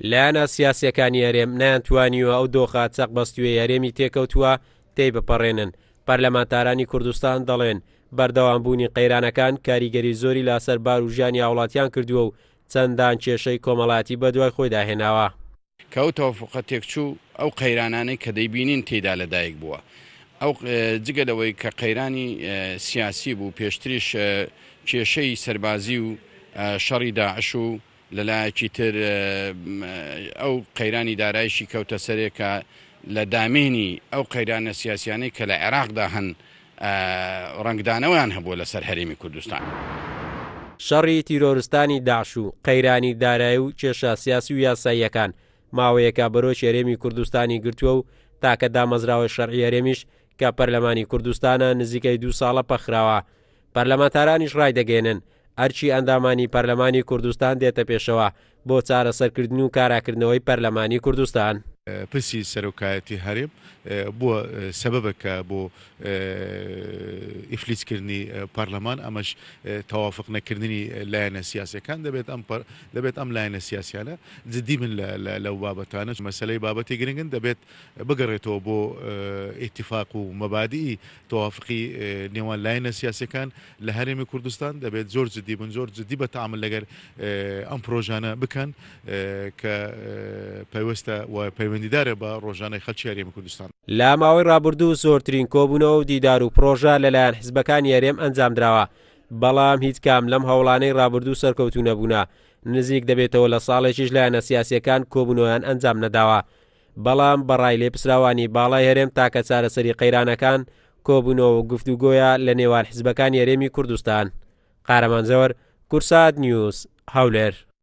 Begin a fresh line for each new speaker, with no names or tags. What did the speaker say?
لایەنە سیاسیەکانی هەرێم نەیانتوانیوە ئەو دۆخە چەق بەستووی هەرێمی تێکەوتووە تێی بپەڕێنن. پەرلەمانتارانی کوردستان دەڵێن بەردەوامبوونی قەیرانەکان کاریگەری زۆری لاسەر بار و ژیانی هاوڵاتیان کردووە و چەندان کێشەی کۆمەڵاتی بەدوای خۆیدا هێناوە.
کەوت تەوافقە تێکچوو ئەو قەیرانانەی کە دەیبینین تێدا لەدایک بووە. ئەو جگە لەوەی کە قەیرانی سیاسی بوو پێشتریش کێشەی سەربازی و شەڕی داعش و لەلایەکی تر ئەو قەیرانی دارایشی کەوتە سەرێکە لە دامێنی ئەو قەیرانە سیاسیانەی کە لە عێراقدا هەن ڕنگدانەوەیان هەبووە لەسەر هەرێمی کوردستان.
شەڕی تیرۆرستانی داعش و قەیرانی دارایی و کێشە سیاسی و یاساییەکان ماوەیەکە بەرۆی هەرێمی کوردستانی گرتووە و تاکە دامەزراوەی شەرعی هەرێمیش کە پەرلەمانی کوردستانە نزیکەی 2 ساڵە پەخراوە. پەرلەمانتارانیش ڕای دەگەێنن هەرچی ئەندامانی پەرلەمانی کوردستان دێتە پێشەوە بۆ چارەسەرکردن و کاراکردنەوەی پەرلەمانی کوردستان.
پرسی سەرۆکایەتی هەرێم بووە سەبەبەکە بۆ ئیفلیسکردنی پەرلەمان ئەمەش تەوافق نەکردنی لایەنە سیاسیەکان دەبێت ئەم لایەنە سیاسیانە جدی من لەو بابەتانە مەسەلەی بابەتی گرنگن دەبێت بگەڕێتەوە بۆ ئیتیفاق و مەبادی تەوافقی نێوان لایەنە سیاسیەکان لە هەرێمی کوردستان دەبێت زۆر جدی بن زۆر جدی بەتەعامل لەگەر ئەم پرۆژانە بکەن کە پەیوەستە و پەیوەندیدارە بە ڕۆژانەی خەڵکی هەرێمی کوردستان.
لە ماوەی ڕابردوو زۆرترین کۆبوونەوە و دیدار و پرۆژە لەلایەن حیزبەکانی هەرێم ئەنجام درراوە، بەڵام هیچ کام لەم هەوڵانەی ڕابردوو سەرکەوتوو نەبوونە. نزیک دەبێتەوە لە ساڵێکیش لایەنە سیاسیەکان کۆبوونەوەیان ئەنجام نەداوە، بەڵام بەڕای لێپسراوانی باڵای هەرێم تاکە چارەسەری قەیرانەکان کۆبوونەوە و گفتوگۆیە لە نێوان حیزبەکانی هەرێمی کوردستان. قارەمانزەوەر، کورسات نیوز، هەولێر.